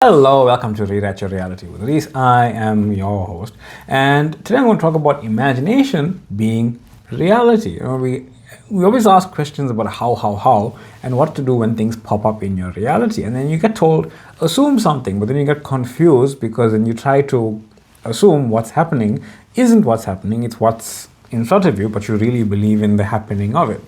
Hello, welcome to Rewrite Your Reality with Reese. I am your host, and today I'm going to talk about imagination being reality. We always ask questions about how, and what to do when things pop up in your reality, and then you get told assume something, but then you get confused because then you try to assume what's happening isn't what's happening; it's what's in front of you, but you really believe in the happening of it,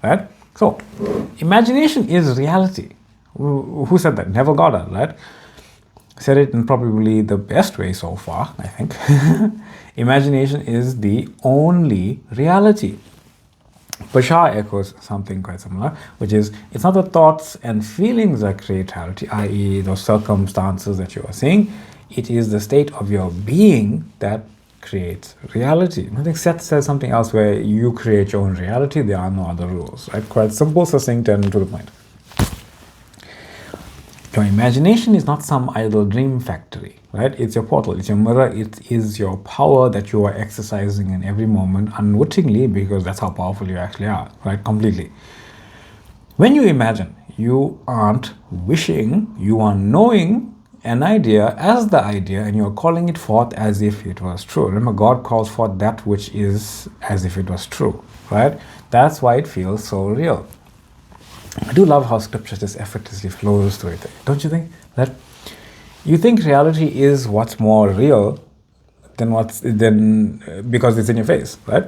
right? So, imagination is reality. Who said that? Neville Goddard, right? Said it in probably the best way so far, I think. Imagination is the only reality. Bashar echoes something quite similar, which is it's not the thoughts and feelings that create reality, i.e., those circumstances that you are seeing. It is the state of your being that creates reality. I think Seth says something else where you create your own reality, there are no other rules. Right? Quite simple, succinct, and to the point. Your imagination is not some idle dream factory, right? It's your portal, it's your mirror, it is your power that you are exercising in every moment unwittingly because that's how powerful you actually are, right? Completely. When you imagine, you aren't wishing, you are knowing an idea as the idea and you're calling it forth as if it was true. Remember, God calls forth that which is as if it was true, right? That's why it feels so real. I do love how scripture just effortlessly flows through it. Don't you think? That you think reality is what's more real than because it's in your face, right?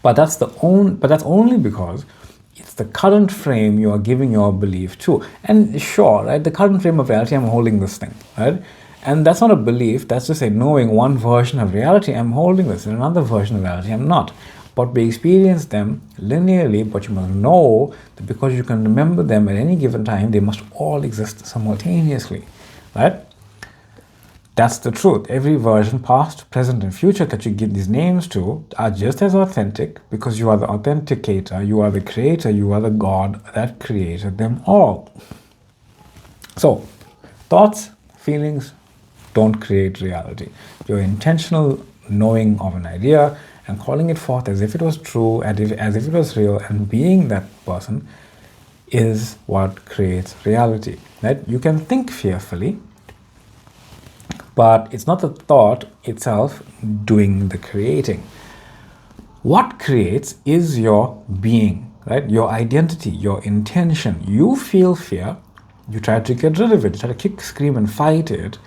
But that's only because it's the current frame you are giving your belief to. And sure, right, the current frame of reality, I'm holding this thing, right? And that's not a belief, that's just a knowing one version of reality, I'm holding this, and another version of reality, I'm not. But we experience them linearly, but you must know that because you can remember them at any given time, they must all exist simultaneously, right? That's the truth. Every version, past, present, and future that you give these names to are just as authentic because you are the authenticator, you are the creator, you are the God that created them all. So, thoughts, feelings don't create reality. Your intentional knowing of an idea and calling it forth as if it was true, as if it was real, and being that person is what creates reality. Right? You can think fearfully, but it's not the thought itself doing the creating. What creates is your being, right? Your identity, your intention. You feel fear, you try to get rid of it, you try to kick, scream, and fight it,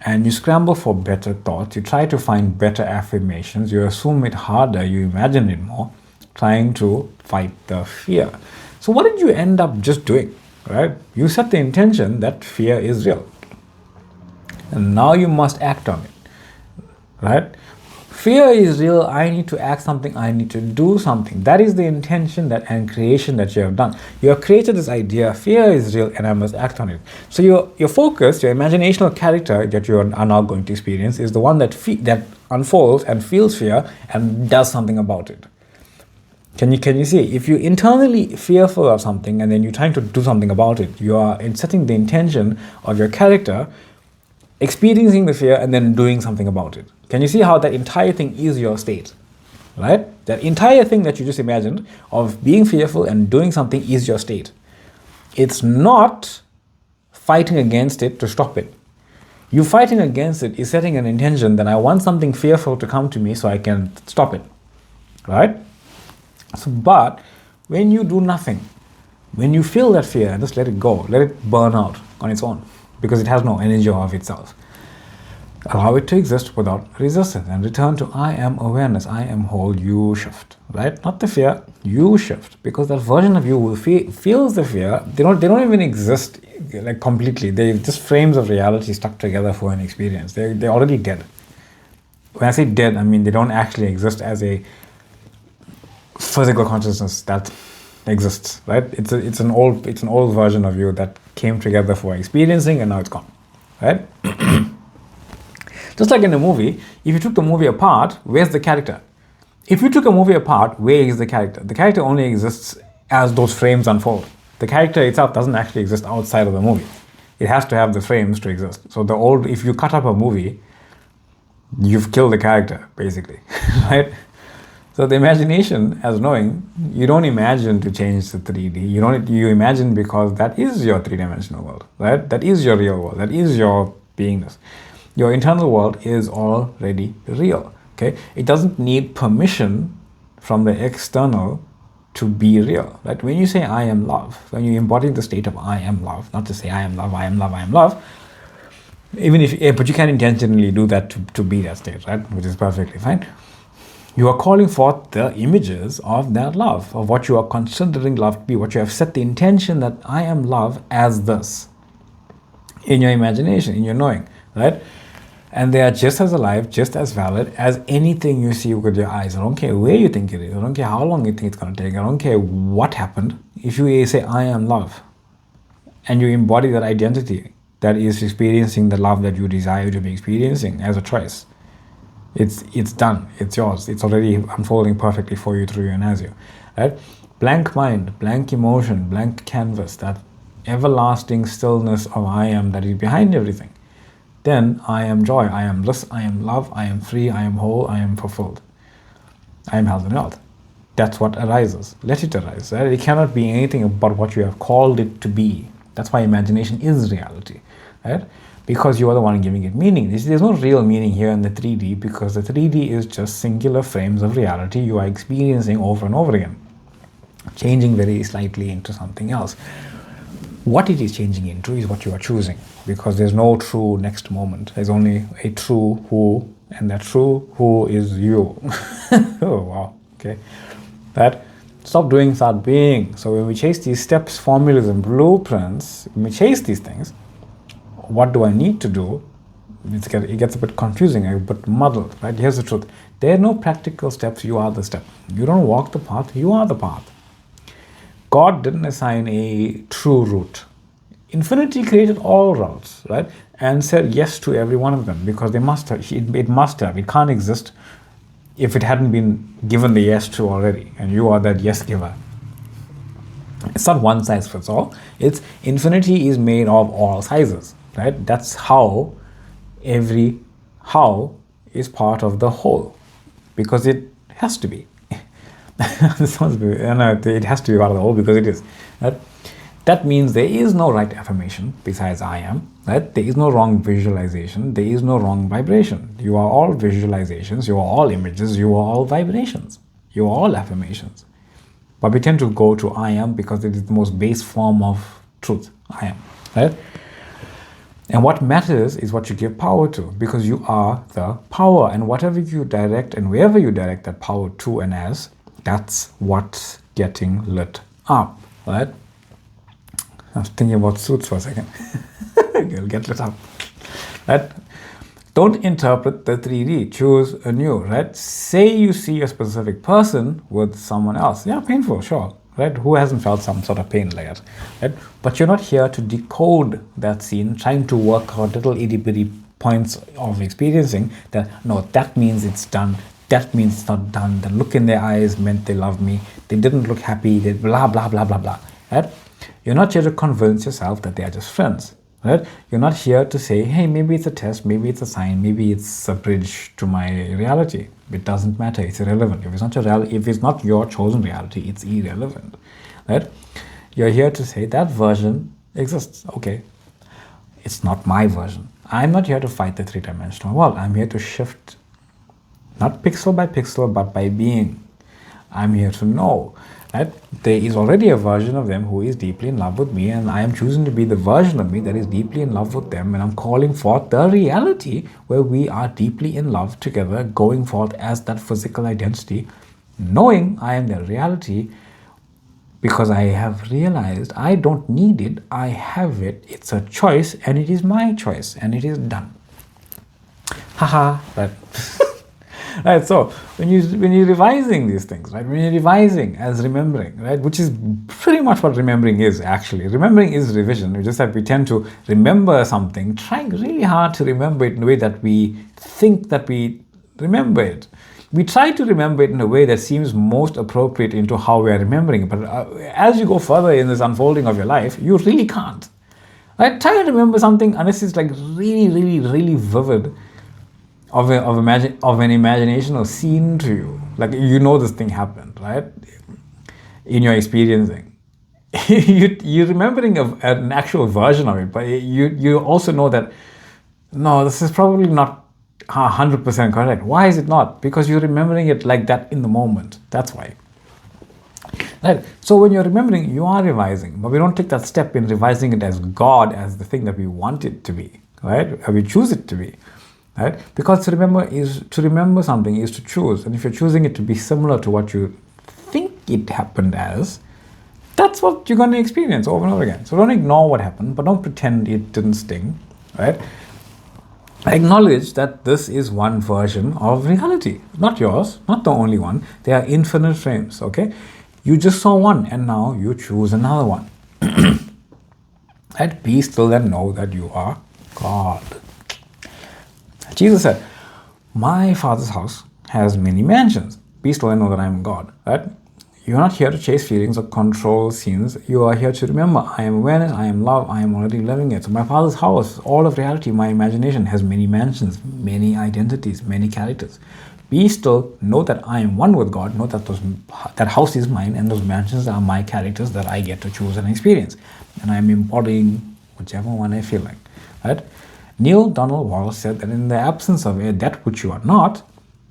and you scramble for better thoughts, you try to find better affirmations, you assume it harder, you imagine it more, trying to fight the fear. So what did you end up just doing, right? You set the intention that fear is real. And now you must act on it, right? Fear is real, I need to act something, I need to do something. That is the intention and creation that you have done. You have created this idea, fear is real and I must act on it. So your focus, your imaginational character that you are now going to experience is the one that unfolds and feels fear and does something about it. Can you see? If you're internally fearful of something and then you're trying to do something about it, you are setting the intention of your character, experiencing the fear and then doing something about it. Can you see how that entire thing is your state, right? That entire thing that you just imagined of being fearful and doing something is your state. It's not fighting against it to stop it. You fighting against it is setting an intention that I want something fearful to come to me so I can stop it, right? So, but when you do nothing, when you feel that fear and just let it go, let it burn out on its own because it has no energy of itself. Allow it to exist without resistance and return to I am awareness, I am whole, you shift, right? Not the fear, you shift, because that version of you who feels the fear, they don't even exist like completely. They're just frames of reality stuck together for an experience. They're already dead. When I say dead, I mean they don't actually exist as a physical consciousness that exists, right? It's an old version of you that came together for experiencing and now it's gone, right? Just like in a movie, if you took the movie apart, where's the character? If you took a movie apart, where is the character? The character only exists as those frames unfold. The character itself doesn't actually exist outside of the movie. It has to have the frames to exist. So if you cut up a movie, you've killed the character, basically, right? So the imagination as knowing, you don't imagine to change the 3D. You imagine because that is your three-dimensional world, right? That is your real world. That is your beingness. Your internal world is already real. Okay? It doesn't need permission from the external to be real. Right? When you say I am love, when you embody the state of I am love, not to say I am love, I am love, I am love, even if, but you can intentionally do that to be that state, right? Which is perfectly fine. You are calling forth the images of that love, of what you are considering love to be, what you have set the intention that I am love as this in your imagination, in your knowing, right? And they are just as alive, just as valid as anything you see with your eyes. I don't care where you think it is. I don't care how long you think it's going to take. I don't care what happened. If you say, I am love, and you embody that identity that is experiencing the love that you desire to be experiencing as a choice, it's done. It's yours. It's already unfolding perfectly for you, through you, and as you. Right? Blank mind, blank emotion, blank canvas, that everlasting stillness of I am that is behind everything. Then I am joy, I am bliss, I am love, I am free, I am whole, I am fulfilled. I am health and wealth. That's what arises. Let it arise. Right? It cannot be anything but what you have called it to be. That's why imagination is reality. Right? Because you are the one giving it meaning. There's no real meaning here in the 3D, because the 3D is just singular frames of reality you are experiencing over and over again, changing very slightly into something else. What it is changing into is what you are choosing, because there's no true next moment. There's only a true who, and that true who is you. Oh, wow. Okay. That stop doing, start being. So when we chase these steps, formulas, and blueprints, when we chase these things, what do I need to do? It gets a bit confusing, a bit muddled, right? Here's the truth. There are no practical steps. You are the step. You don't walk the path. You are the path. God didn't assign a true route. Infinity created all routes, right? And said yes to every one of them, because they must have. It must have. It can't exist if it hadn't been given the yes to already. And you are that yes giver. It's not one size fits all. It's infinity is made of all sizes, right? That's how every how is part of the whole, because it has to be. It has to be part of the whole because it is. Right? That means there is no right affirmation besides I am. Right? There is no wrong visualization. There is no wrong vibration. You are all visualizations. You are all images. You are all vibrations. You are all affirmations. But we tend to go to I am because it is the most base form of truth. I am. Right? And what matters is what you give power to, because you are the power. And whatever you direct and wherever you direct that power to and as, that's what's getting lit up, right? I was thinking about suits for a second. You'll get lit up, right? Don't interpret the 3D. Choose a new, right? Say you see a specific person with someone else. Yeah, painful, sure, right? Who hasn't felt some sort of pain like that, right? But you're not here to decode that scene, trying to work out little itty-bitty points of experiencing that, no, that means it's done. That means it's not done. The look in their eyes meant they love me. They didn't look happy. They blah, blah, blah, blah, blah. Right? You're not here to convince yourself that they are just friends. Right? You're not here to say, hey, maybe it's a test, maybe it's a sign, maybe it's a bridge to my reality. It doesn't matter. It's irrelevant. If it's not your chosen reality, it's irrelevant. Right? You're here to say that version exists. Okay. It's not my version. I'm not here to fight the three-dimensional world. I'm here to shift, not pixel by pixel, but by being. I'm here to know that there is already a version of them who is deeply in love with me, and I am choosing to be the version of me that is deeply in love with them, and I'm calling forth the reality where we are deeply in love together, going forth as that physical identity, knowing I am the reality, because I have realized I don't need it, I have it, it's a choice, and it is my choice, and it is done. Haha, right. Right, so when you're revising these things, right, when you're revising as remembering, right, which is pretty much what remembering is actually. Remembering is revision. It's just that we tend to remember something, trying really hard to remember it in a way that we think that we remember it. We try to remember it in a way that seems most appropriate into how we are remembering it. But as you go further in this unfolding of your life, you really can't. Right? Try to remember something unless it's like really, really, really vivid. of an imagination or scene to you. Like, you know this thing happened, right? In your experiencing. You're remembering an actual version of it, but you also know that, no, this is probably not 100% correct. Why is it not? Because you're remembering it like that in the moment. That's why. Right. So when you're remembering, you are revising, but we don't take that step in revising it as God, as the thing that we want it to be, right? Or we choose it to be, right? Because to remember something is to choose, and if you're choosing it to be similar to what you think it happened as, that's what you're going to experience over and over again. So don't ignore what happened, but don't pretend it didn't sting, right? Acknowledge that this is one version of reality, not yours, not the only one. There are infinite frames, okay? You just saw one and now you choose another one. Right? Be still and know that you are God. Jesus said, my Father's house has many mansions. Be still and know that I am God. Right? You're not here to chase feelings or control scenes. You are here to remember, I am awareness, I am love, I am already living it. So my Father's house, all of reality, my imagination has many mansions, many identities, many characters. Be still, know that I am one with God, know that that house is mine and those mansions are my characters that I get to choose and experience. And I am embodying whichever one I feel like. Right? Neil Donald Walsh said that in the absence of that which you are not,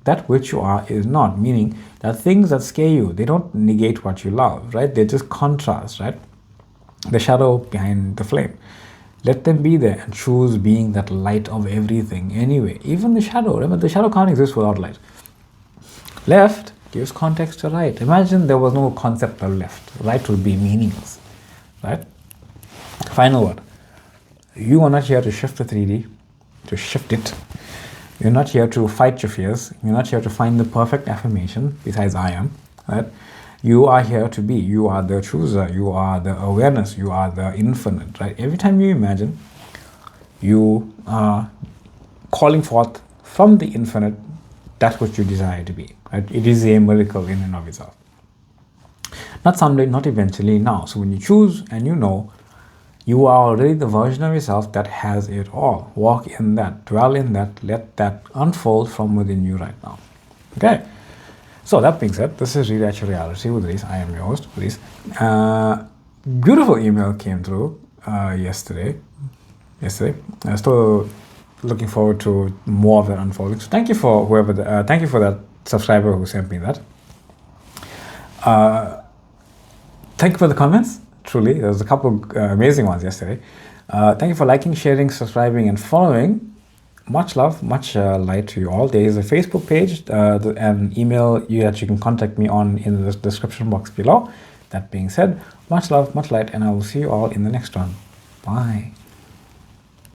that which you are is not, meaning that things that scare you, they don't negate what you love, right? They just contrast, right? The shadow behind the flame. Let them be there and choose being that light of everything anyway. Even the shadow, remember, the shadow can't exist without light. Left gives context to right. Imagine there was no concept of left. Right would be meaningless, right? Final word. You are not here to shift the 3D, to shift it. You're not here to fight your fears. You're not here to find the perfect affirmation, besides I am, right? You are here to be. You are the chooser. You are the awareness. You are the infinite, right? Every time you imagine, you are calling forth from the infinite that which you desire to be, right? It is a miracle in and of itself. Not someday, not eventually, now. So when you choose and you know, you are already the version of yourself that has it all. Walk in that, dwell in that, let that unfold from within you right now. Okay? So that being said, this is Read At Your Reality with Reese. I am your host, Reese. Beautiful email came through yesterday. Still looking forward to more of that unfolding. So thank you for thank you for that subscriber who sent me that. Thank you for the comments. Truly, there was a couple amazing ones yesterday. Thank you for liking, sharing, subscribing, and following. Much love, much light to you all. There is a Facebook page and email that you can contact me on in the description box below. That being said, much love, much light, and I will see you all in the next one. Bye.